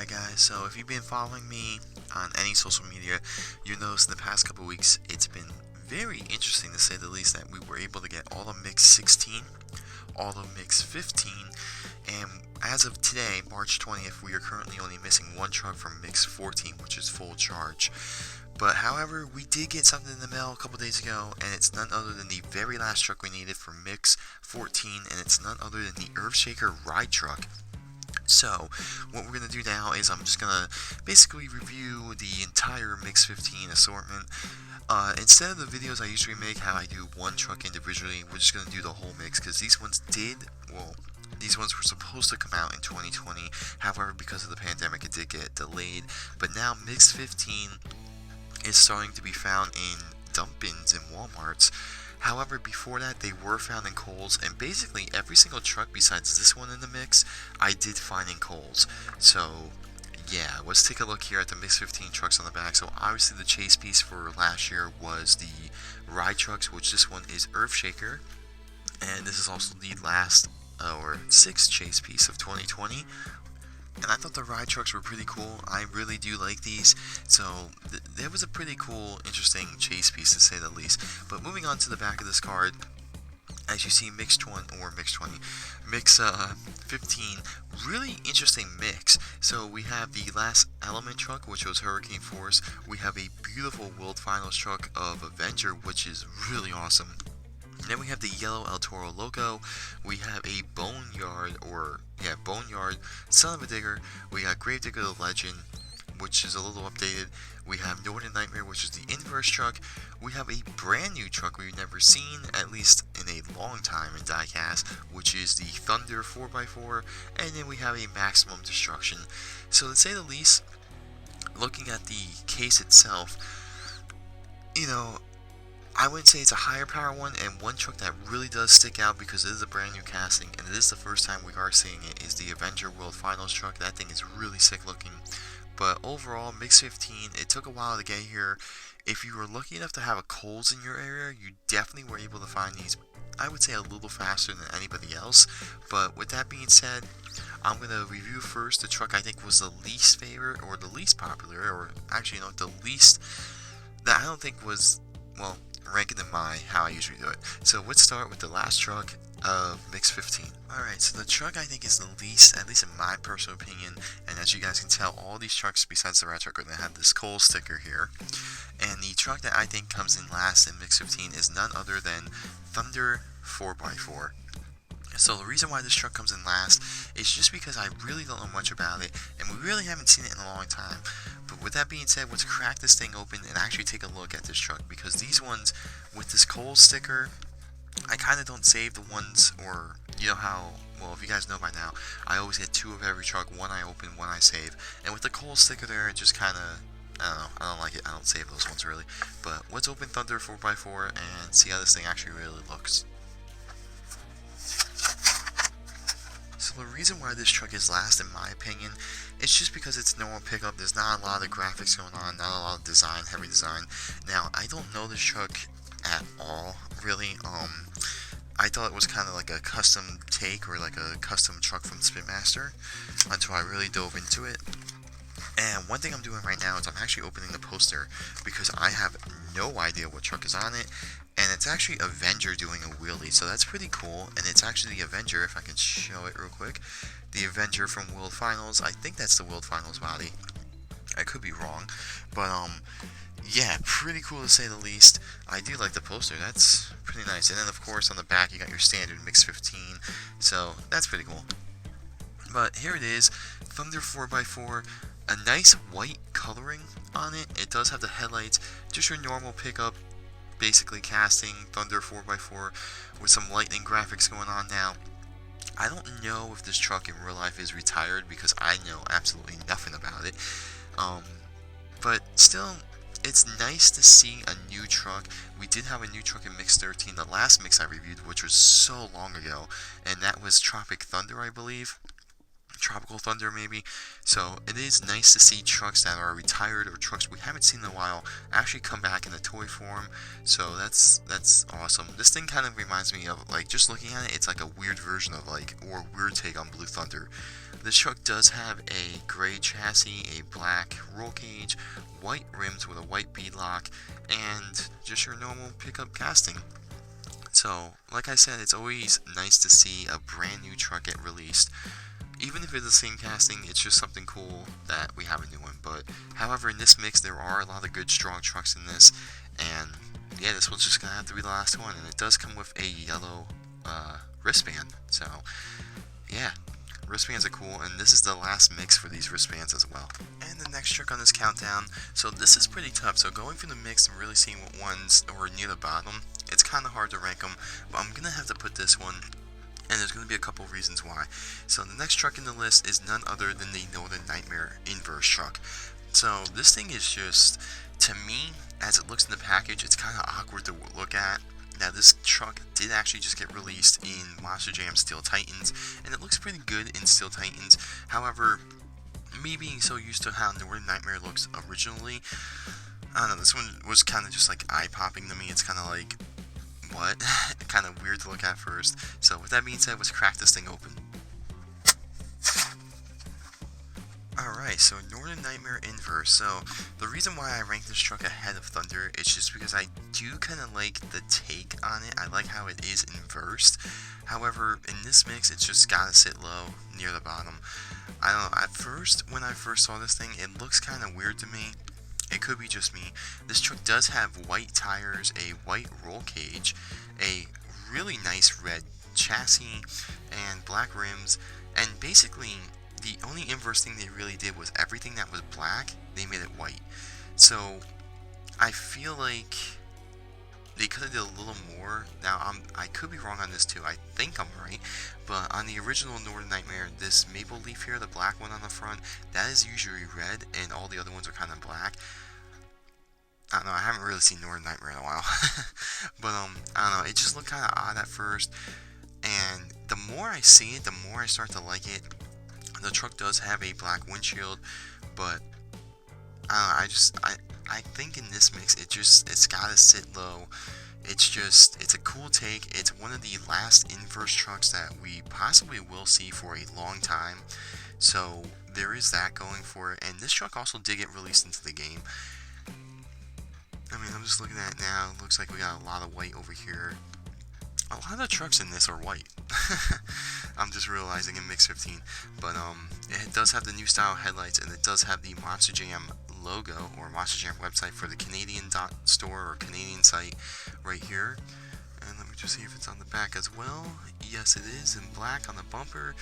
Alright guys, so if you've been following me on any social media, you notice in the past couple weeks it's been very interesting to say the least that we were able to get all of Mix 16, all of Mix 15, and as of today, March 20th, we are currently only missing one truck from Mix 14, which is full charge. But however, we did get something in the mail a couple days ago, and it's none other than the very last truck we needed for Mix 14, and it's none other than the EarthShaker Ride Truck. So, what we're going to do now is I'm just going to basically review the entire Mix 15 assortment. Instead of the videos I usually make, how I do one truck individually, we're just going to do the whole mix, because these ones were supposed to come out in 2020, however, because of the pandemic, it did get delayed. But now Mix 15 is starting to be found in dump bins in Walmarts. However, before that, they were found in Kohls, and basically every single truck besides this one in the mix, I did find in Kohls. So, yeah, let's take a look here at the Mix 15 trucks on the back. So, obviously the chase piece for last year was the Ride Trucks, which this one is EarthShaker, and this is also the last, or sixth chase piece of 2020. And I thought the Ride Trucks were pretty cool. I really do like these. So, there was a pretty cool, interesting chase piece to say the least. But moving on to the back of this card, as you see, Mix 15, really interesting mix. So we have the last Element truck, which was Hurricane Force. We have a beautiful World Finals truck of Avenger, which is really awesome. And then we have the yellow El Toro Loco. We have a Boneyard, Son-Uva digger. We got Gravedigger The Legend, which is a little updated. We have Northern Nightmare, which is the inverse truck. We have a brand new truck we've never seen, at least in a long time in diecast, which is the Thunder 4x4. And then we have a Maximum Destruction. So to say the least, looking at the case itself, I wouldn't say it's a higher power one, and one truck that really does stick out because it is a brand new casting, and it is the first time we are seeing it, is the Avenger World Finals truck. That thing is really sick looking. But overall, Mix 15, it took a while to get here. If you were lucky enough to have a Kohls in your area, you definitely were able to find these, I would say, a little faster than anybody else. But with that being said, I'm going to review first the truck I think was the least favorite, or the least popular, or actually, the least, that I don't think was, well, ranking in how I usually do it. So let's start with the last truck of Mix 15. Alright, so the truck I think is the least, at least in my personal opinion, and as you guys can tell, all these trucks besides the Ride Truck are going to have this Kohls sticker here. And the truck that I think comes in last in Mix 15 is none other than Thunder 4x4. So the reason why this truck comes in last is just because I really don't know much about it, and we really haven't seen it in a long time. But with that being said, let's crack this thing open and actually take a look at this truck, because these ones, with this Kohls sticker, I kind of don't save the ones, or, you know how, well, if you guys know by now, I always get two of every truck, one I open, one I save. And with the Kohls sticker there, it just kind of, I don't know, I don't like it, I don't save those ones really. But let's open Thunder 4x4 and see how this thing actually really looks. So the reason why this truck is last, in my opinion, it's just because it's normal pickup. There's not a lot of graphics going on, not a lot of design, heavy design. Now, I don't know this truck at all, really. I thought it was kind of like a custom take, or like a custom truck from Spinmaster, until I really dove into it. And one thing I'm doing right now is I'm actually opening the poster, because I have no idea what truck is on it. And it's actually Avenger doing a wheelie, so that's pretty cool. And it's actually the Avenger, if I can show it real quick. The Avenger from World Finals. I think that's the World Finals body. I could be wrong. But, yeah, pretty cool to say the least. I do like the poster, that's pretty nice. And then, of course, on the back, you got your standard Mix 15. So, that's pretty cool. But here it is, Thunder 4x4. A nice white coloring on it. It does have the headlights, just your normal pickup. Basically casting Thunder 4x4 with some lightning graphics going on now. I don't know if this truck in real life is retired, because I know absolutely nothing about it. But still, it's nice to see a new truck. We did have a new truck in Mix 13, the last mix I reviewed, which was so long ago, and that was Tropic Thunder, I believe. Tropical Thunder maybe. So it is nice to see trucks that are retired or trucks we haven't seen in a while actually come back in a toy form. So that's awesome. This thing kind of reminds me of, like, just looking at it, it's like a weird version of, like, or a weird take on Blue Thunder. This truck does have a gray chassis, a black roll cage, white rims with a white beadlock, and just your normal pickup casting. So, like I said, it's always nice to see a brand new truck get released. Even if it's the same casting, it's just something cool that we have a new one. But, however, in this mix, there are a lot of good, strong trucks in this. And, yeah, this one's just going to have to be the last one. And it does come with a yellow wristband. So, yeah, wristbands are cool. And this is the last mix for these wristbands as well. And the next truck on this countdown. So, this is pretty tough. So, going through the mix and really seeing what ones are near the bottom, it's kind of hard to rank them. But I'm going to have to put this one. And there's going to be a couple of reasons why. So the next truck in the list is none other than the Northern Nightmare Inverse truck. So this thing is just, to me, as it looks in the package, it's kind of awkward to look at. Now this truck did actually just get released in Monster Jam Steel Titans, and it looks pretty good in Steel Titans. However, me being so used to how Northern Nightmare looks originally, I don't know, this one was kind of just like eye-popping to me. It's kind of like, what? Kind of weird to look at first. So with that being said, let's crack this thing open. Alright, so Northern Nightmare Inverse. So the reason why I rank this truck ahead of Thunder is just because I do kind of like the take on it. I like how it is inversed. However, in this mix, it's just gotta sit low near the bottom. I don't know, at first, when I first saw this thing, it looks kind of weird to me. It could be just me. This truck does have white tires, a white roll cage, a really nice red chassis, and black rims. And basically, the only inverse thing they really did was everything that was black, they made it white. So, I feel like they could have did a little more. Now, I could be wrong on this too. I think I'm right. But on the original Northern Nightmare, this maple leaf here, the black one on the front, that is usually red, and all the other ones are kind of black. I don't know, I haven't really seen Northern Nightmare in a while. But, I don't know, it just looked kind of odd at first. And the more I see it, the more I start to like it. The truck does have a black windshield, but I don't know, I think in this mix, it's gotta sit low. It's a cool take. It's one of the last inverse trucks that we possibly will see for a long time. So there is that going for it. And this truck also did get released into the game. I mean, I'm just looking at it now. It looks like we got a lot of white over here. A lot of the trucks in this are white. I'm just realizing in Mix 15. But it does have the new style headlights, and it does have the Monster Jam logo or Monster Jam website for the Canadian store or Canadian site right here. And let me just see if it's on the back as well. Yes, it is, in black on the bumper.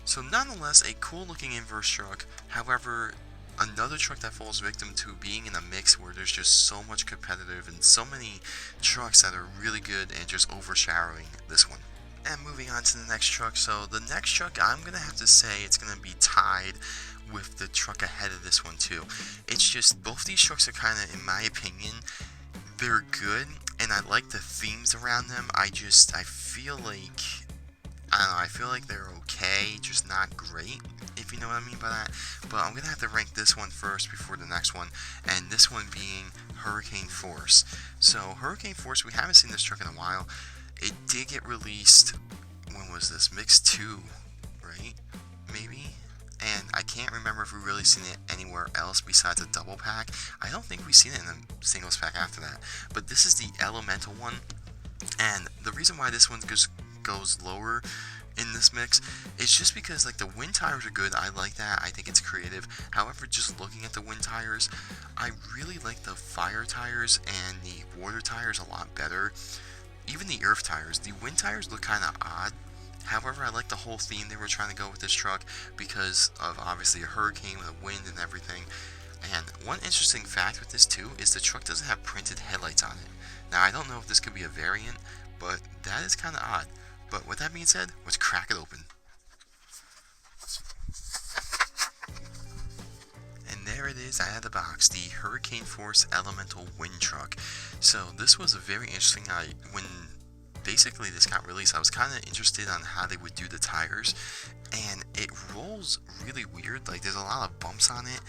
So nonetheless, a cool looking inverse truck. However, another truck that falls victim to being in a mix where there's just so much competitive and so many trucks that are really good and just overshadowing this one. And moving on to the next truck. So the next truck, I'm going to have to say it's going to be tied with the truck ahead of this one too. It's just, both these trucks are kind of, in my opinion, they're good, and I like the themes around them. I feel like, I don't know, I feel like they're okay, just not great, if you know what I mean by that. But I'm going to have to rank this one first before the next one, and this one being Hurricane Force. So Hurricane Force, we haven't seen this truck in a while. It did get released, when was this? Mix 2, right? Maybe? And I can't remember if we've really seen it anywhere else besides a double pack. I don't think we've seen it in a singles pack after that. But this is the Elemental one. And the reason why this one goes lower in this mix is just because, like, the wind tires are good. I like that. I think it's creative. However, just looking at the wind tires, I really like the fire tires and the water tires a lot better. Even the earth tires. The wind tires look kind of odd. However, I like the whole theme they were trying to go with this truck because of, obviously, a hurricane with a wind and everything. And one interesting fact with this too is the truck doesn't have printed headlights on it. Now, I don't know if this could be a variant, but that is kind of odd. But with that being said, let's crack it open. And there it is out of the box, the Hurricane Force Elemental Wind Truck. So this was a very interesting, when basically this got released, I was kind of interested on how they would do the tires, and it rolls really weird. Like, there's a lot of bumps on it.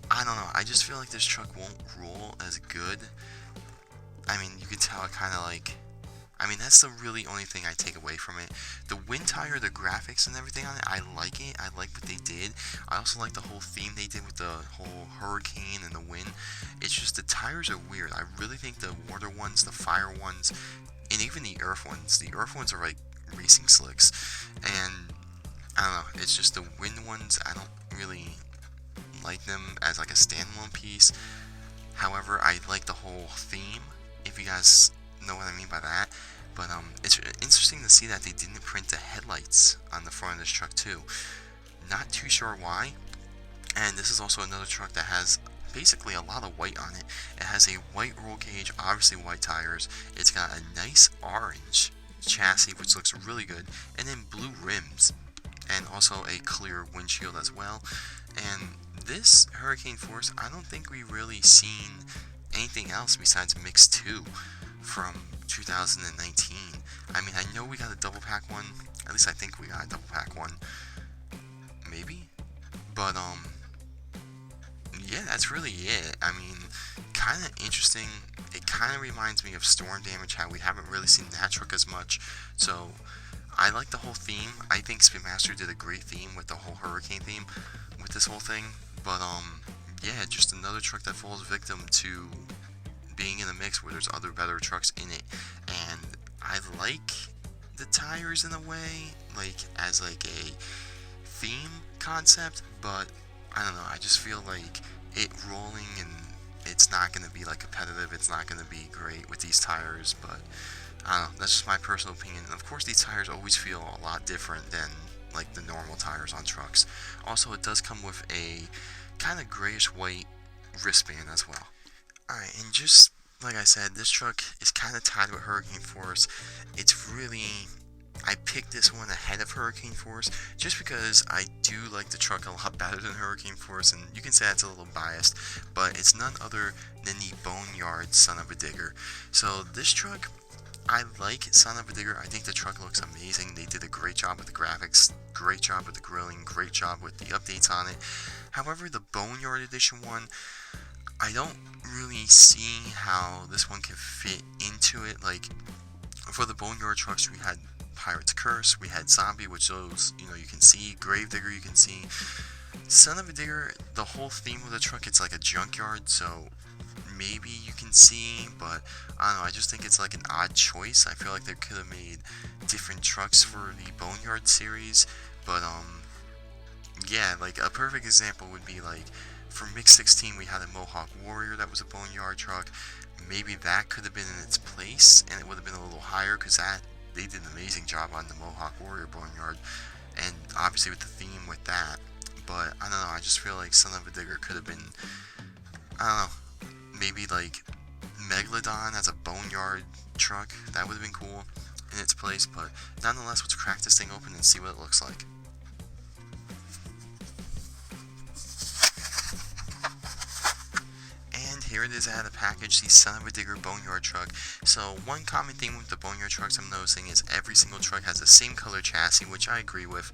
I don't know, I just feel like this truck won't roll as good. I mean, you can tell it kind of like, I mean, that's the really only thing I take away from it. The wind tire, the graphics and everything on it, I like it. I like what they did. I also like the whole theme they did with the whole hurricane and the wind. It's just the tires are weird. I really think the water ones, the fire ones, and even the earth ones. The earth ones are like racing slicks. And I don't know, it's just the wind ones, I don't really like them as like a standalone piece. However, I like the whole theme, if you guys know what I mean by that. But it's interesting to see that they didn't print the headlights on the front of this truck too. Not too sure why. And this is also another truck that has basically a lot of white on it. It has a white roll cage, obviously white tires. It's got a nice orange chassis, which looks really good, and then blue rims, and also a clear windshield as well. And this Hurricane Force, I don't think we really seen anything else besides Mix 2 from 2019. I mean, I know we got a double pack one. At least I think we got a double pack one. Maybe? But, yeah, that's really it. I mean, kind of interesting. It kind of reminds me of Storm Damage, how we haven't really seen that truck as much. So, I like the whole theme. I think Spinmaster did a great theme with the whole hurricane theme with this whole thing. But, yeah, just another truck that falls victim to being in a mix where there's other better trucks in it. And I like the tires in a way, like as like a theme concept, but I don't know, I just feel like it rolling and it's not going to be like competitive, it's not going to be great with these tires. But I don't know, that's just my personal opinion. And of course these tires always feel a lot different than like the normal tires on trucks. Also, it does come with a kind of grayish white wristband as well. Alright, and just like I said, this truck is kind of tied with Hurricane Force. It's really, I picked this one ahead of Hurricane Force just because I do like the truck a lot better than Hurricane Force, and you can say that's a little biased, but it's none other than the Boneyard Son-Uva Digger. So this truck, I like Son-Uva Digger. I think the truck looks amazing. They did a great job with the graphics, great job with the grilling, great job with the updates on it. However, the Boneyard Edition one, I don't really see how this one can fit into it. Like, for the Boneyard trucks, we had Pirate's Curse, we had Zombie, which those, you know, you can see. Gravedigger, you can see. Son-Uva Digger, the whole theme of the truck, it's like a junkyard, so maybe you can see, but I don't know, I just think it's like an odd choice. I feel like they could have made different trucks for the Boneyard series, but yeah, like a perfect example would be like, for Mix 16 we had a Mohawk Warrior that was a Boneyard truck. Maybe that could have been in its place, and it would have been a little higher, because that, they did an amazing job on the Mohawk Warrior Boneyard, and obviously with the theme with that. But I don't know, I just feel like Son-Uva Digger could have been, I don't know, maybe like Megalodon as a Boneyard truck. That would have been cool in its place. But nonetheless, let's crack this thing open and see what it looks like. Here it is out of the package, the Son-Uva Digger Boneyard truck. So one common theme with the Boneyard trucks I'm noticing is every single truck has the same color chassis, which I agree with.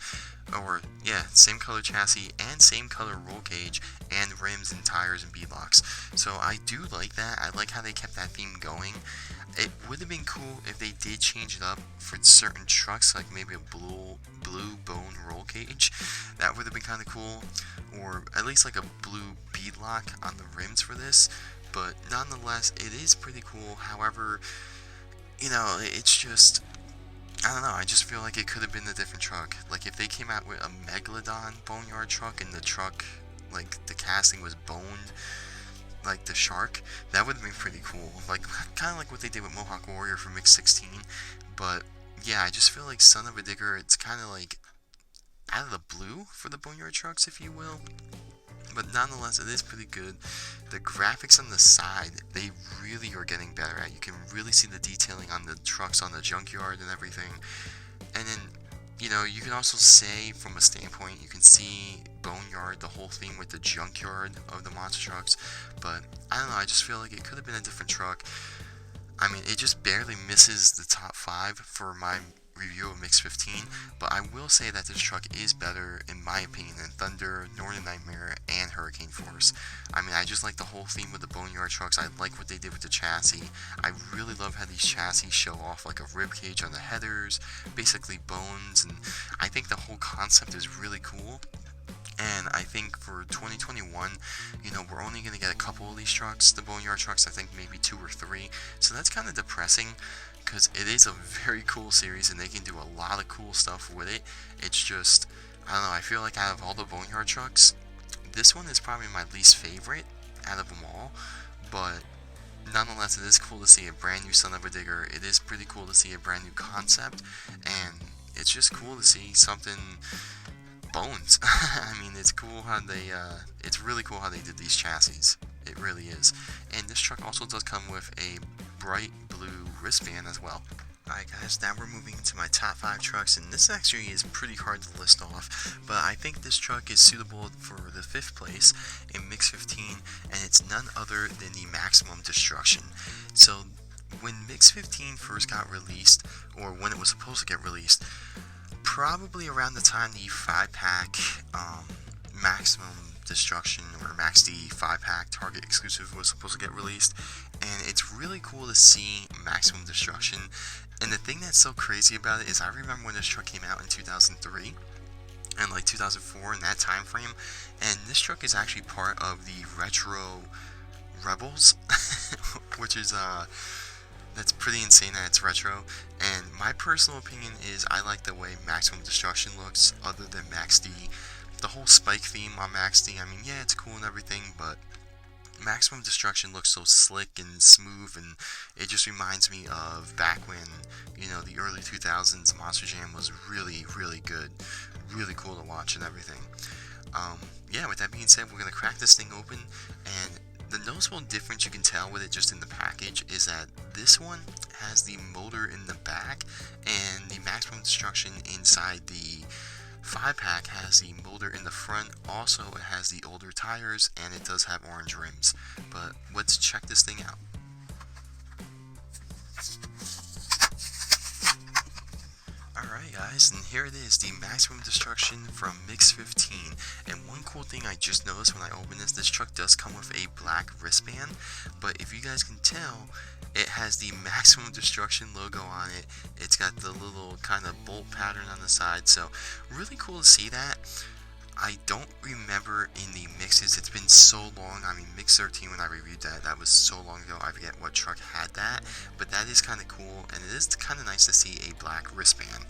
Or, yeah, same color chassis and same color roll cage and rims and tires and beadlocks. So I do like that. I like how they kept that theme going. It would have been cool if they did change it up for certain trucks, like maybe a blue bone roll cage. That would have been kind of cool. Or at least like a blue beadlock on the rims for this. But nonetheless, it is pretty cool. However, you know, it's just, I don't know, I just feel like it could have been a different truck. Like if they came out with a Megalodon Boneyard truck and the truck, like the casting was boned, like the shark, that would have been pretty cool. Like, kind of like what they did with Mohawk Warrior for Mix 16. But yeah, I just feel like Son-Uva Digger, it's kind of like out of the blue for the Boneyard trucks, if you will. But nonetheless, it is pretty good. The graphics on the side, they really are getting better at. You can really see the detailing on the trucks on the junkyard and everything. And then, you know, you can also say from a standpoint, you can see Boneyard, the whole thing with the junkyard of the monster trucks. But I don't know, I just feel like it could have been a different truck. I mean, it just barely misses the top 5 for my review of Mix 15, but I will say that this truck is better, in my opinion, than Thunder, Northern Nightmare, and Hurricane Force. I mean, I just like the whole theme with the Boneyard trucks. I like what they did with the chassis. I really love how these chassis show off like a rib cage on the headers, basically bones, and I think the whole concept is really cool. And I think for 2021, we're only going to get a couple of these trucks, the Boneyard trucks, I think maybe 2 or 3. So that's kind of depressing, because it is a very cool series and they can do a lot of cool stuff with it. It's just, I don't know, I feel like out of all the Boneyard trucks, this one is probably my least favorite out of them all. But nonetheless, it is cool to see a brand new Son-Uva digger. It is pretty cool to see a brand new concept, and it's just cool to see something bones. I mean, it's cool how it's really cool how they did these chassis. It really is. And this truck also does come with a bright blue wristband as well. Alright guys, now we're moving into my top 5 trucks, and this actually is pretty hard to list off, but I think this truck is suitable for the 5th place in Mix 15, and it's none other than the Maximum Destruction. So, when Mix 15 first got released, or when it was supposed to get released, probably around the time the 5-pack Maximum Destruction or Max D 5-pack Target exclusive was supposed to get released, and it's really cool to see Maximum Destruction. And the thing that's so crazy about it is I remember when this truck came out in 2003 and like 2004 in that time frame, and this truck is actually part of the Retro Rebels, which is that's pretty insane that it's retro. And my personal opinion is I like the way Maximum Destruction looks other than Max D. The whole spike theme on Max D, I mean, yeah, it's cool and everything, but Maximum Destruction looks so slick and smooth, and it just reminds me of back when, the early 2000s Monster Jam was really, really good. Really cool to watch and everything. Yeah, with that being said, we're going to crack this thing open, and the noticeable difference you can tell with it just in the package is that this one has the motor in the back, and the Maximum Destruction inside the 5-pack has the motor in the front. Also, it has the older tires, and it does have orange rims. But let's check this thing out. Alright guys, and here it is, the Maximum Destruction from Mix 15. And one cool thing I just noticed when I opened this truck does come with a black wristband, but if you guys can tell, it has the Maximum Destruction logo on it. It's got the little kind of bolt pattern on the side, so really cool to see that. I don't remember in the mixes, it's been so long. I mean, Mix 13 when I reviewed that was so long ago, I forget what truck had that, but that is kind of cool, and it is kind of nice to see a black wristband.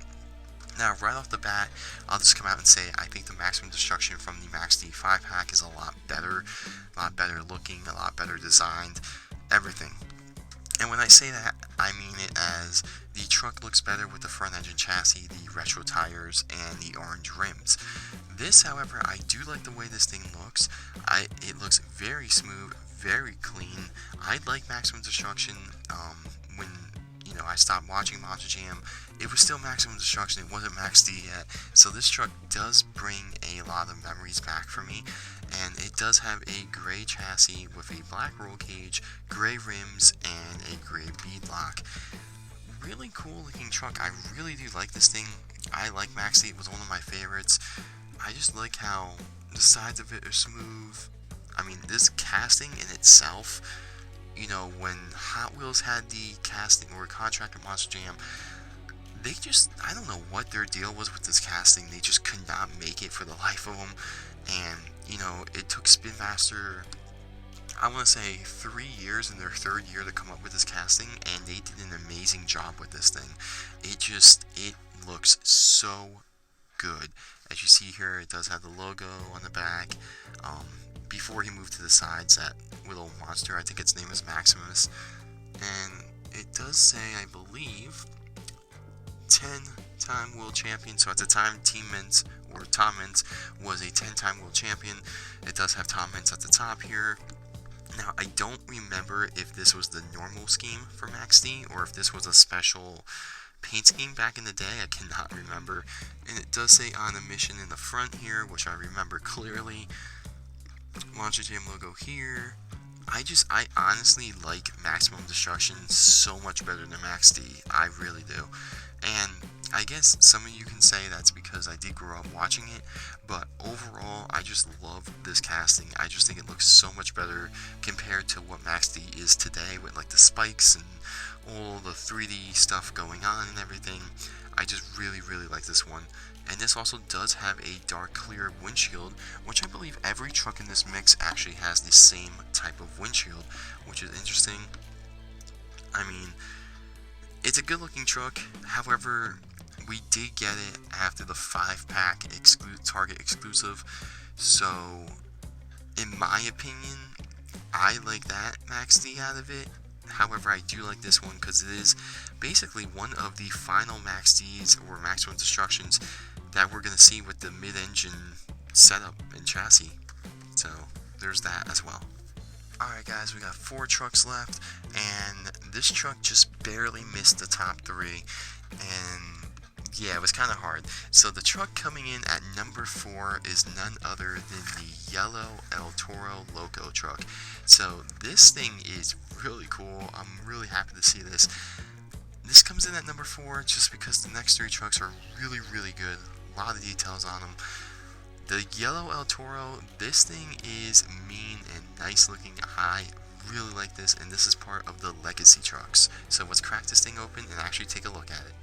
Now, right off the bat, I'll just come out and say I think the Maximum Destruction from the Max D 5-pack is a lot better looking, a lot better designed, everything. And when I say that, I mean it as the truck looks better with the front engine chassis, the retro tires, and the orange rims. This, however, I do like the way this thing looks. It looks very smooth, very clean. I like Maximum Destruction. When I stopped watching Monster Jam, it was still Maximum Destruction. It wasn't Max D yet. So this truck does bring a lot of memories back for me. And it does have a gray chassis with a black roll cage, gray rims, and a gray BeadLock. Really cool looking truck. I really do like this thing. I like Max D. It was one of my favorites. I just like how the sides of it are smooth. I mean, this casting in itself, when Hot Wheels had the casting or contract with Monster Jam, they just, I don't know what their deal was with this casting. They just could not make it for the life of them. And, it took Spinmaster, I want to say 3 years in their 3rd year to come up with this casting, and they did an amazing job with this thing. It looks so good. As you see here, it does have the logo on the back. Before he moved to the sides, that little monster, I think its name is Maximus. And it does say, I believe, 10-time world champion. So at the time, Tom Meents was a 10-time world champion. It does have Tom Meents at the top here. Now, I don't remember if this was the normal scheme for Max D or if this was a special paint scheme back in the day. I cannot remember. And it does say on a mission in the front here, which I remember clearly. Monster Jam logo here. I honestly like Maximum Destruction so much better than Max D. I really do. And I guess some of you can say that's because I did grow up watching it, but overall, I just love this casting. I just think it looks so much better compared to what Max D is today with like the spikes and all the 3D stuff going on and everything. I just really like this one. And this also does have a dark clear windshield, which I believe every truck in this mix actually has the same type of windshield, which is interesting. I mean, it's a good looking truck. However, we did get it after the 5-pack Target exclusive, so in my opinion, I like that Max D out of it. However, I do like this one because it is basically one of the final Max Ds or Maximum Destructions that we're going to see with the mid-engine setup and chassis. So, there's that as well. Alright guys, we got 4 trucks left, and this truck just barely missed the top 3, and yeah, it was kind of hard. So the truck coming in at number 4 is none other than the yellow El Toro Loco truck. So this thing is really cool. I'm really happy to see this. This comes in at number 4 just because the next 3 trucks are really good. A lot of details on them. The yellow El Toro, this thing is mean and nice looking. I really like this, and this is part of the legacy trucks. So let's crack this thing open and actually take a look at it.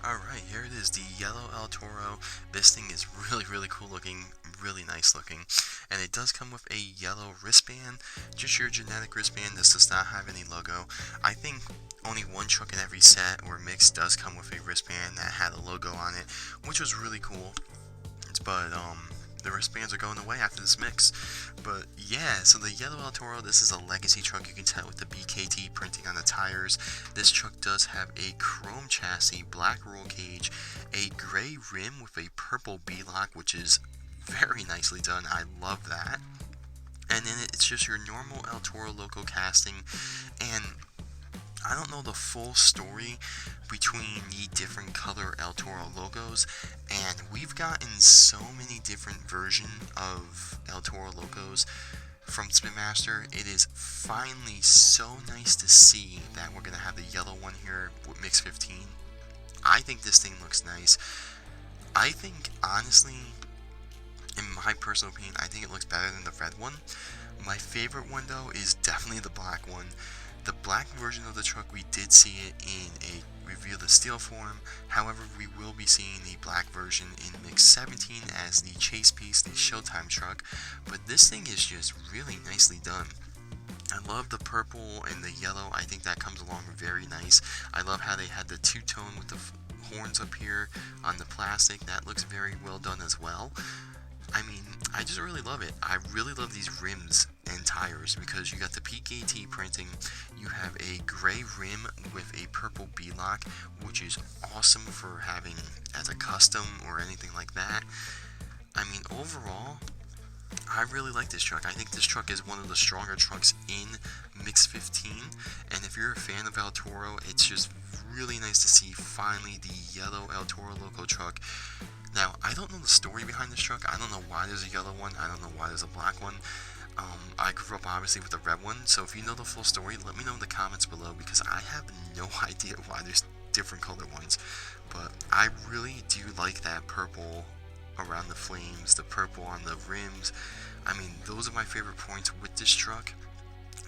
Alright, here it is, the yellow El Toro. This thing is really cool looking, really nice looking. And it does come with a yellow wristband, just your genetic wristband. This does not have any logo. I think only one truck in every set or mix does come with a wristband that had a logo on it, which was really cool. But the wristbands are going away after this mix. But yeah, so the yellow El Toro, this is a legacy truck. You can tell with the BKT printing on the tires. This truck does have a chrome chassis, black roll cage, a gray rim with a purple BeadLock, which is very nicely done. I love that. And then it's just your normal El Toro Loco casting, and I don't know the full story between the different color El Toro logos, and we've gotten so many different versions of El Toro logos from Spinmaster. It is finally so nice to see that we're going to have the yellow one here with Mix 15. I think this thing looks nice. I think, honestly, in my personal opinion, I think it looks better than the red one. My favorite one, though, is definitely the black one. The black version of the truck, we did see it in a Reveal the Steel form. However, we will be seeing the black version in Mix 17 as the chase piece, the Showtime truck. But this thing is just really nicely done. I love the purple and the yellow. I think that comes along very nice. I love how they had the two-tone with the horns up here on the plastic. That looks very well done as well. I mean, I just really love it. I really love these rims and tires because you got the PKT printing, you have a gray rim with a purple BeadLock, which is awesome for having as a custom or anything like that. I mean, overall, I really like this truck. I think this truck is one of the stronger trucks in Mix 15, and if you're a fan of El Toro, it's just really nice to see finally the yellow El Toro Loco truck. Now, I don't know the story behind this truck. I don't know why there's a yellow one. I don't know why there's a black one. I grew up obviously with the red one, so if you know the full story, let me know in the comments below because I have no idea why there's different colored ones. But I really do like that purple around the flames, the purple on the rims. I mean, those are my favorite points with this truck.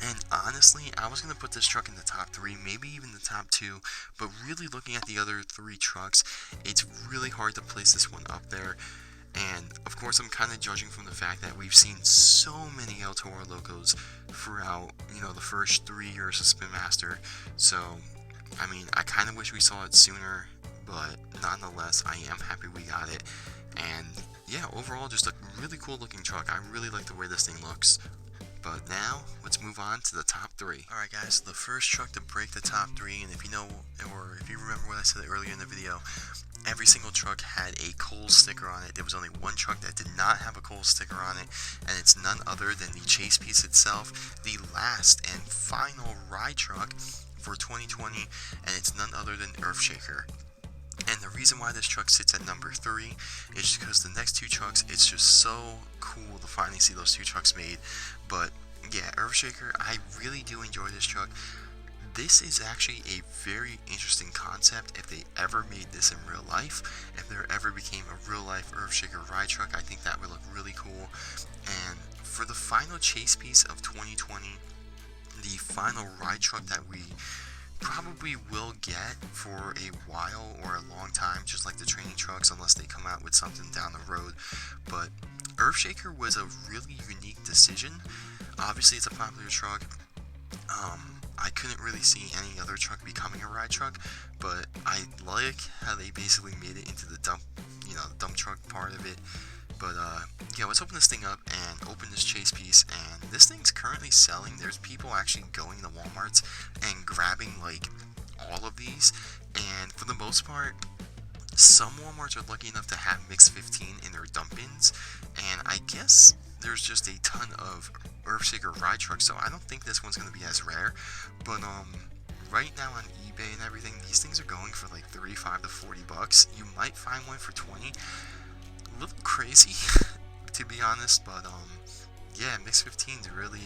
And honestly, I was going to put this truck in the top 3, maybe even the top 2, but really looking at the other 3 trucks, it's really hard to place this one up there. And of course, I'm kind of judging from the fact that we've seen so many El Toro logos throughout, the first 3 years of Spinmaster. So, I mean, I kind of wish we saw it sooner, but nonetheless, I am happy we got it. And yeah, overall, just a really cool looking truck. I really like the way this thing looks. But now, let's move on to the top 3. Alright guys, the first truck to break the top 3, and if you know, or if you remember what I said earlier in the video, every single truck had a Kohls sticker on it. There was only one truck that did not have a Kohls sticker on it, and it's none other than the chase piece itself, the last and final ride truck for 2020, and it's none other than EarthShaker. And the reason why this truck sits at number 3 is because the next 2 trucks, it's just so cool to finally see those 2 trucks made. But yeah, EarthShaker, I really do enjoy this truck. This is actually a very interesting concept. If they ever made this in real life, if there ever became a real life EarthShaker Ride Truck, I think that would look really cool. And for the final chase piece of 2020, the final ride truck that we probably will get for a while or a long time, just like the training trucks, unless they come out with something down the road. But EarthShaker was a really unique decision. Obviously, it's a popular truck. I couldn't really see any other truck becoming a ride truck, but I like how they basically made it into the dump, the dump truck part of it. But yeah, let's open this thing up and open this chase piece. And this thing's currently selling. There's people actually going to Walmarts and grabbing like all of these. And for the most part, some Walmarts are lucky enough to have Mix 15 in their dump bins. And I guess there's just a ton of EarthShaker ride trucks, so I don't think this one's going to be as rare. But right now on eBay and everything, these things are going for like 35 to 40 bucks. You might find one for 20. A little crazy, to be honest, but yeah, Mix 15 is really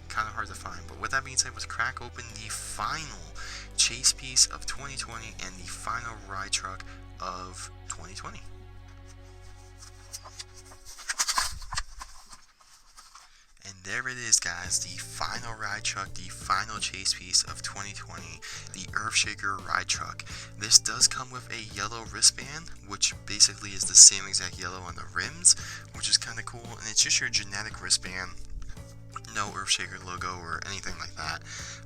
kind of hard to find. But with that being said, let's crack open the final chase piece of 2020 and the final ride truck of 2020. And there it is, guys, the final ride truck, the final chase piece of 2020, the EarthShaker Ride Truck. This does come with a yellow wristband, which basically is the same exact yellow on the rims, which is kind of cool, and it's just your genetic wristband. No EarthShaker logo or anything like that.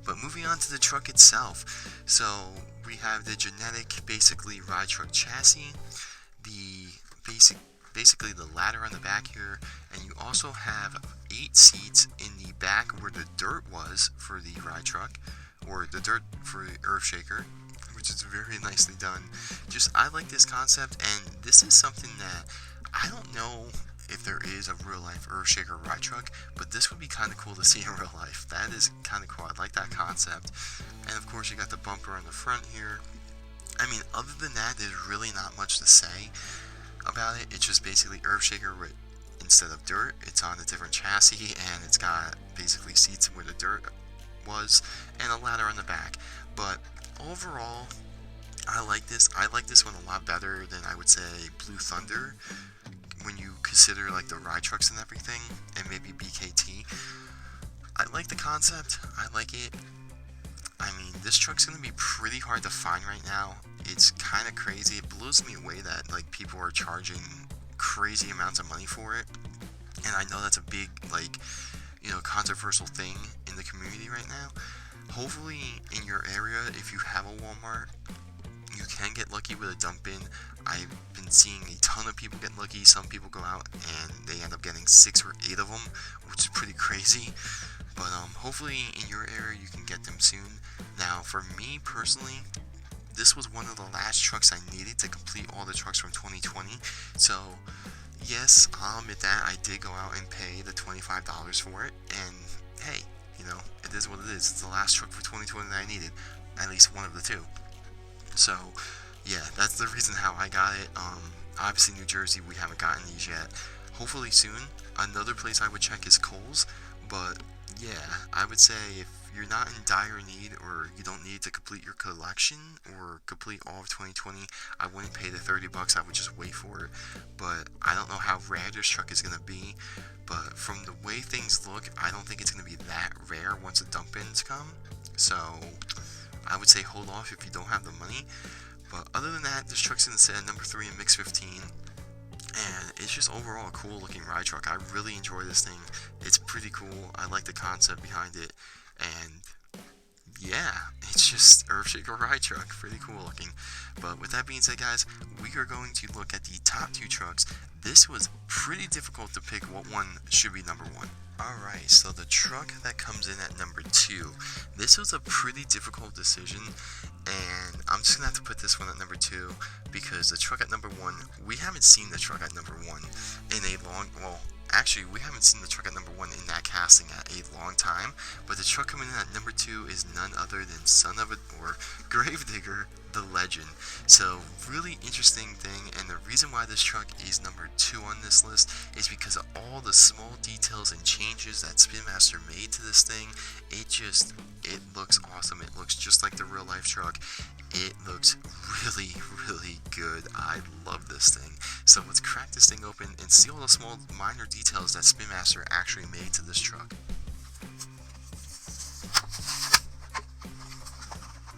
But moving on to the truck itself. So we have the genetic, basically, ride truck chassis, the basically the ladder on the back here, and you also have 8 seats in the back where the dirt was for the ride truck, or the dirt for EarthShaker, which is very nicely done. I like this concept, and this is something that I don't know if there is a real life EarthShaker ride truck, but this would be kind of cool to see in real life. That is kind of cool. I like that concept. And of course you got the bumper on the front here. I mean, other than that, there's really not much to say about it. It's just basically EarthShaker with, instead of dirt, it's on a different chassis, and it's got basically seats where the dirt was and a ladder on the back. But overall, I like this. I like this one a lot better than, I would say, Blue Thunder, when you consider like the ride trucks and everything, and maybe BKT. I like the concept. I like it. I mean, this truck's going to be pretty hard to find right now. It's kind of crazy. It blows me away that like people are charging crazy amounts of money for it. And I know that's a big, like, controversial thing in the community right now. Hopefully in your area, if you have a Walmart, you can get lucky with a dump bin. I've been seeing a ton of people get lucky. Some people go out and they end up getting 6 or 8 of them, which is pretty crazy. But hopefully in your area you can get them soon. Now, for me personally, this was one of the last trucks I needed to complete all the trucks from 2020. So, yes, I'll admit that I did go out and pay the $25 for it. And hey, it is what it is. It's the last truck for 2020 that I needed. At least one of the 2. So, yeah, that's the reason how I got it. Obviously, New Jersey, we haven't gotten these yet. Hopefully soon. Another place I would check is Kohls. But, yeah, I would say if you're not in dire need, or you don't need to complete your collection or complete all of 2020, I wouldn't pay the $30. I would just wait for it. But I don't know how rare this truck is going to be. But from the way things look, I don't think it's going to be that rare once the dump bins come. So I would say hold off if you don't have the money. But other than that, this truck's going to sit at number 3 in Mix 15. And it's just overall a cool looking ride truck. I really enjoy this thing. It's pretty cool. I like the concept behind it. And yeah, it's just EarthShaker Ride Truck. Pretty cool looking. But with that being said, guys, we are going to look at the top 2 trucks. This was pretty difficult to pick what one should be number 1. Alright, so the truck that comes in at number 2. This was a pretty difficult decision, and I'm just going to have to put this one at number 2, because the truck at number 1, we haven't seen the truck at number 1 in a long, actually, we haven't seen the truck at number 1 in that casting at a long time, but the truck coming in at number 2 is none other than Son-Uva, or Gravedigger The Legend. So really interesting thing, and the reason why this truck is number 2 on this list is because of all the small details and changes that Spinmaster made to this thing. It looks awesome. It looks just like the real life truck. It looks really, really good. I love this thing. So let's crack this thing open and see all the small minor details that Spinmaster actually made to this truck.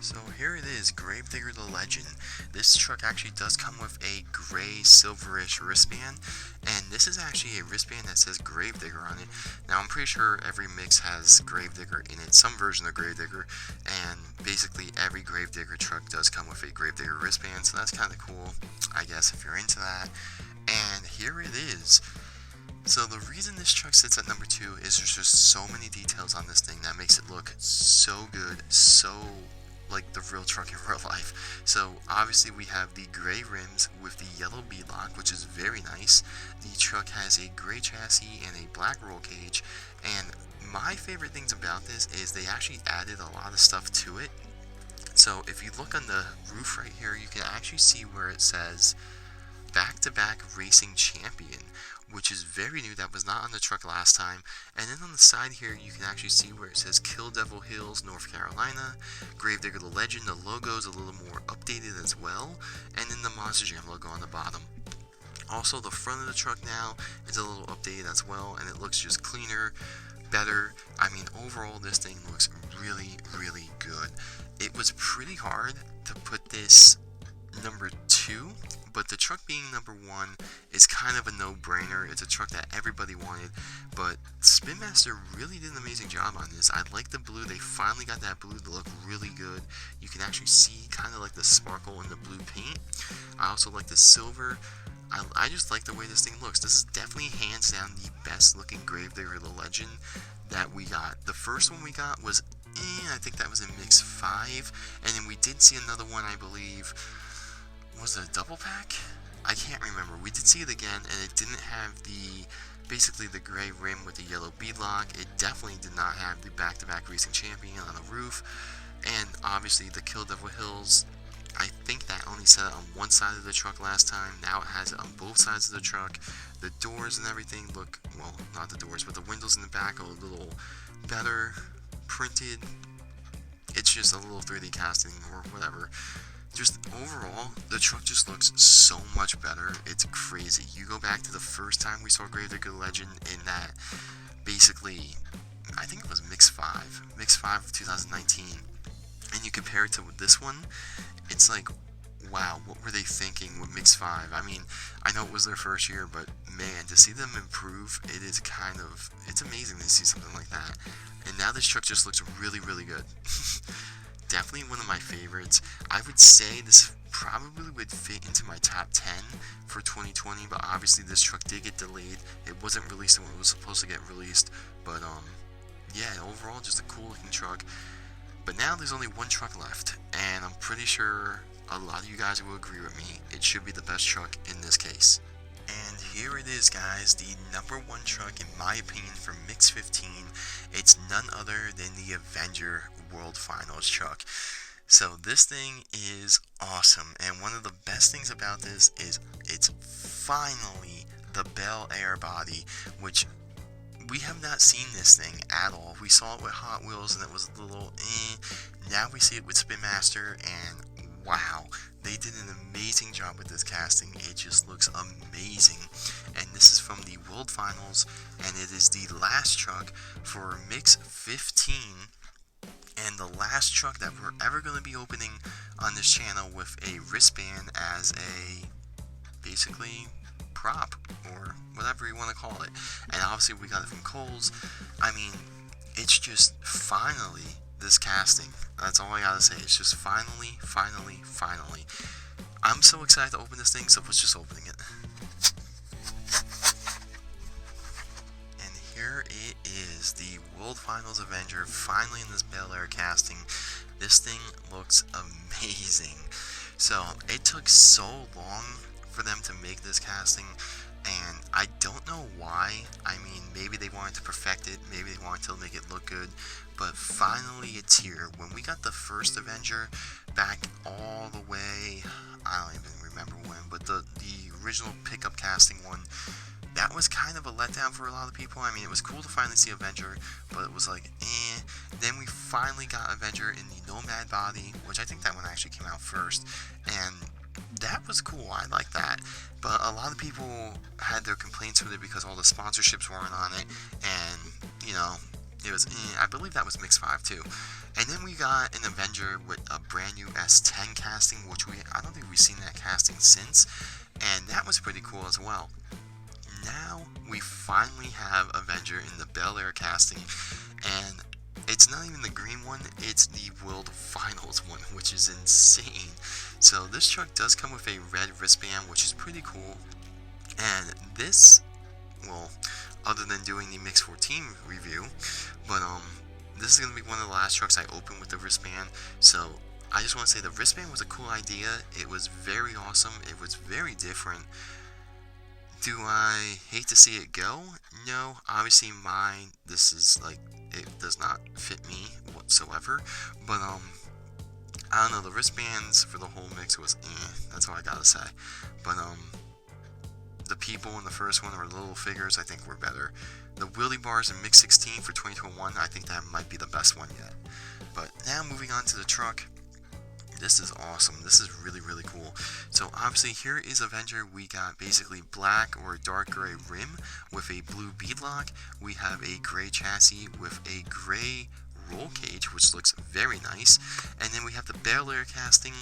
So here it is, Gravedigger The Legend. This truck actually does come with a gray silverish wristband, and this is actually a wristband that says Gravedigger on it. Now I'm pretty sure every mix has Gravedigger in it, some version of Gravedigger, and basically every Gravedigger truck does come with a Gravedigger wristband, so that's kind of cool, I guess, if you're into that. And here it is. So the reason this truck sits at number 2 is there's just so many details on this thing that makes it look so good, so like the real truck in real life. So obviously we have the gray rims with the yellow BeadLock, which is very nice. The truck has a gray chassis and a black roll cage, and my favorite things about this is they actually added a lot of stuff to it. So if you look on the roof right here, you can actually see where it says back-to-back racing champion, which is very new. That was not on the truck last time. And then on the side here, you can actually see where it says Kill Devil Hills, North Carolina. Gravedigger The Legend, the logo is a little more updated as well. And then the Monster Jam logo on the bottom. Also, the front of the truck now is a little updated as well, and it looks just cleaner, better. I mean, overall, this thing looks really, really good. It was pretty hard to put this number 2, but the truck being number 1 is kind of a no-brainer. It's a truck that everybody wanted, but Spinmaster really did an amazing job on this. I like the blue. They finally got that blue to look really good. You can actually see kind of like the sparkle in the blue paint. I also like the silver. I just like the way this thing looks. This is definitely hands down the best looking Gravedigger The Legend that we got. The first one we got was, I think that was in Mix 5, and then we did see another one, I believe. Was it a double pack? I can't remember. We did see it again, and it didn't have basically the gray rim with the yellow BeadLock. It definitely did not have the back-to-back racing champion on the roof, and obviously the Kill Devil Hills. I think that only said it on one side of the truck last time. Now it has it on both sides of the truck. The doors and everything look, well, not the doors, but the windows in the back are a little better printed. It's just a little 3D casting or whatever. Just overall, the truck just looks so much better. It's crazy. You go back to the first time we saw Gravedigger The Legend in that, basically, I think it was Mix 5 of 2019, and you compare it to this one, it's like, wow, what were they thinking with Mix 5? I mean, I know it was their first year, but man, to see them improve, it's amazing to see something like that. And now this truck just looks really, really good. Definitely one of my favorites. I would say this probably would fit into my top 10 for 2020, but obviously this truck did get delayed. It wasn't released when it was supposed to get released, but yeah, overall just a cool looking truck. But now there's only one truck left, and I'm pretty sure a lot of you guys will agree with me. It should be the best truck in this case. And here it is, guys, the number 1 truck in my opinion for Mix 15. It's none other than the Avenger World Finals truck. So this thing is awesome, and one of the best things about this is it's finally the Bel-Air body, which we have not seen this thing at all. We saw it with Hot Wheels and it was a little Now we see it with Spinmaster, and wow, they did an amazing job with this casting. It just looks amazing. And this is from the World Finals, and it is the last truck for Mix 15, and the last truck that we're ever going to be opening on this channel with a wristband as a, basically, prop, or whatever you want to call it. And obviously we got it from Kohls. I mean, it's just finally this casting. That's all I gotta say. It's just finally. I'm so excited to open this thing, so let's just opening it. And here it is, the World Finals Avenger, finally in this Bel-Air casting. This thing looks amazing. So it took so long for them to make this casting, and I don't know why. I mean, maybe they wanted to perfect it, maybe they wanted to make it look good, but but finally it's here. When we got the first Avenger back all the way, I don't even remember when, but the original pickup casting one, that was kind of a letdown for a lot of people. I mean, it was cool to finally see Avenger, but it was like, eh. Then we finally got Avenger in the Nomad body, which I think that one actually came out first, and that was cool. I like that. But a lot of people had their complaints with it because all the sponsorships weren't on it, and, you know, it was, I believe that was Mix 5 too. And then we got an Avenger with a brand new S10 casting, which I don't think we've seen that casting since, and that was pretty cool as well. Now we finally have Avenger in the Bel-Air casting, and it's not even the green one, it's the World Finals one, which is insane. So this truck does come with a red wristband, which is pretty cool, and this, well, other than doing the Mix 14 review, but this is going to be one of the last trucks I open with the wristband, so I just want to say the wristband was a cool idea. It was very awesome, it was very different. Do I hate to see it go? No, obviously mine, this is like, it does not fit me whatsoever, but I don't know, the wristbands for the whole mix was that's all I gotta say. But the people in the first one, or little figures, I think were better. The wheelie bars in Mix 16 for 2021, I think that might be the best one yet. But now moving on to the truck. This is awesome. This is really, really cool. So obviously here is Avenger. We got basically black or dark gray rim with a blue beadlock. We have a gray chassis with a gray roll cage, which looks very nice. And then we have the Bel-Air casting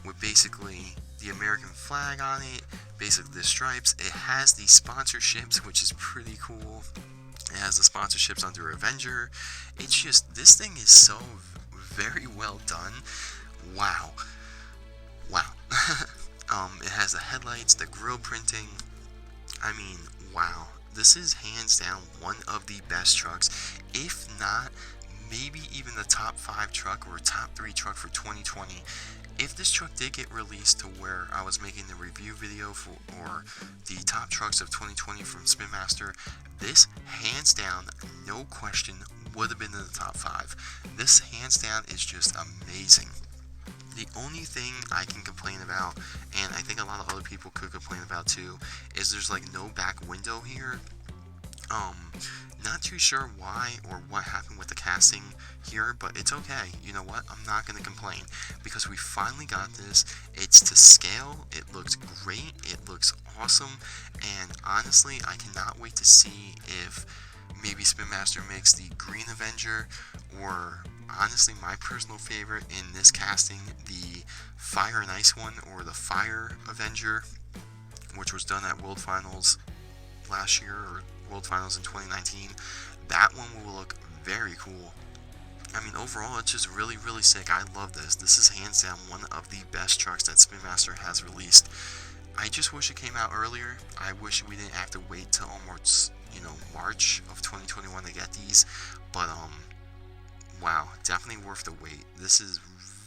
with basically the American flag on it, basically the stripes. It has the sponsorships, which is pretty cool. It has the sponsorships under Avenger. It's just, this thing is so very well done. Wow. It has the headlights, the grille printing. I mean, wow. This is hands down one of the best trucks, if not maybe even the top 5 truck or top 3 truck for 2020. If this truck did get released to where I was making the review video for the top trucks of 2020 from Spinmaster, this hands down, no question, would have been in the top 5. This hands down is just amazing. The only thing I can complain about, and I think a lot of other people could complain about too, is there's like no back window here. Not too sure why or what happened with the casting here, but it's okay. You know what? I'm not going to complain because we finally got this. It's to scale. It looks great. It looks awesome. And honestly, I cannot wait to see if maybe Spinmaster makes the Green Avenger, or honestly my personal favorite in this casting, the Fire and Ice one, or the Fire Avenger, which was done at World Finals last year, or World Finals in 2019. That one will look very cool. I mean, overall, it's just really, really sick. I love this. This is hands down one of the best trucks that Spinmaster has released. I just wish it came out earlier. I wish we didn't have to wait till almost, March of 2021 to get these. But, wow, definitely worth the wait. This is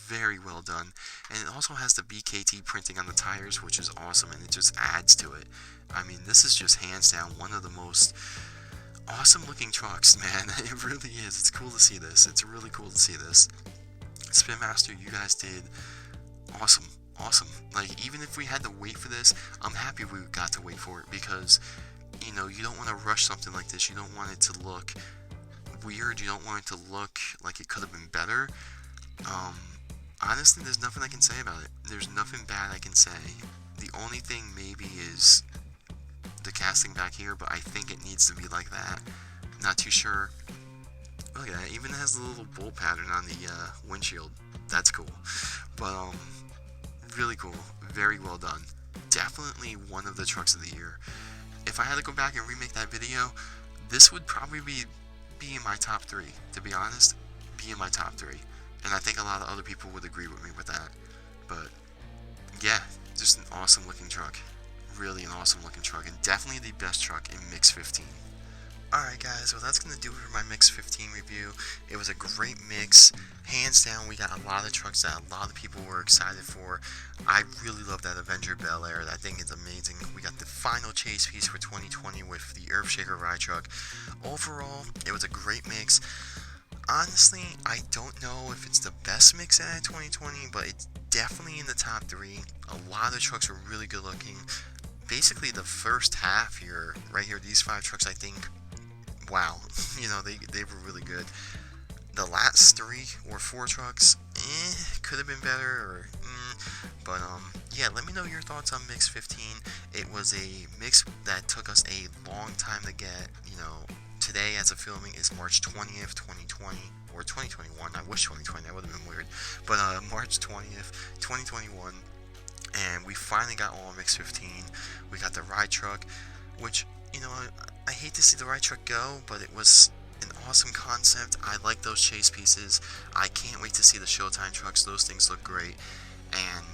very well done. And it also has the BKT printing on the tires, which is awesome, and it just adds to it. I mean, this is just hands down one of the most awesome looking trucks, man. It really is. It's cool to see this. It's really cool to see this. Spinmaster, you guys did awesome. Like, even if we had to wait for this, I'm happy we got to wait for it, because you don't want to rush something like this. You don't want it to look weird. You don't want it to look like it could have been better. Honestly, there's nothing I can say about it. There's nothing bad I can say. The only thing maybe is the casting back here, but I think it needs to be like that. Not too sure. Look at that. It even has the little bolt pattern on the windshield. That's cool. But really cool. Very well done. Definitely one of the trucks of the year. If I had to go back and remake that video, this would probably be in my top 3. To be honest, be in my top 3. And I think a lot of other people would agree with me with that. But yeah, just an awesome looking truck. Really an awesome looking truck, and definitely the best truck in Mix 15. Alright guys, well that's going to do it for my Mix 15 review. It was a great mix. Hands down, we got a lot of trucks that a lot of people were excited for. I really love that Avenger Bel-Air. That thing is amazing. We got the final chase piece for 2020 with the EarthShaker Ride Truck. Overall, it was a great mix. honestly, I don't know if it's the best mix at 2020, but it's definitely in the top 3. A lot of trucks are really good looking. Basically, the first half here, right here, these 5 trucks, I think, wow, they were really good. The last 3 or 4 trucks, could have been better, or, but, yeah, let me know your thoughts on Mix 15. It was a mix that took us a long time to get, today as of filming is March 20th, 2020, or 2021, I wish 2020, that would have been weird, but, March 20th, 2021, and we finally got all Mix 15. We got the ride truck, which, I hate to see the ride truck go, but it was an awesome concept. I like those chase pieces. I can't wait to see the Showtime trucks. Those things look great. And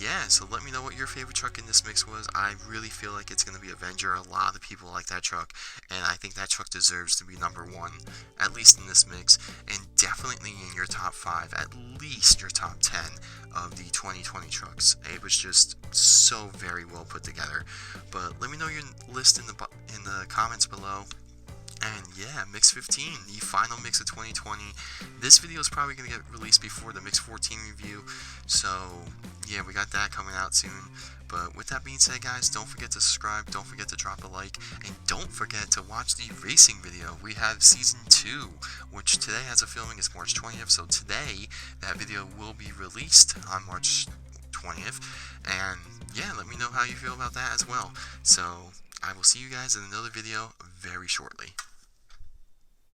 yeah, so let me know what your favorite truck in this mix was. I really feel like it's going to be Avenger. A lot of people like that truck, and I think that truck deserves to be number 1, at least in this mix, and definitely in your top 5, at least your top 10 of the 2020 trucks. It was just so very well put together. But let me know your list in the comments below. And yeah, Mix 15, the final mix of 2020. This video is probably going to get released before the Mix 14 review, so yeah, we got that coming out soon. But with that being said, guys, don't forget to subscribe, don't forget to drop a like, and don't forget to watch the racing video. We have Season 2, which today as of filming is March 20th, so today that video will be released on March 20th, and yeah, let me know how you feel about that as well. So I will see you guys in another video very shortly.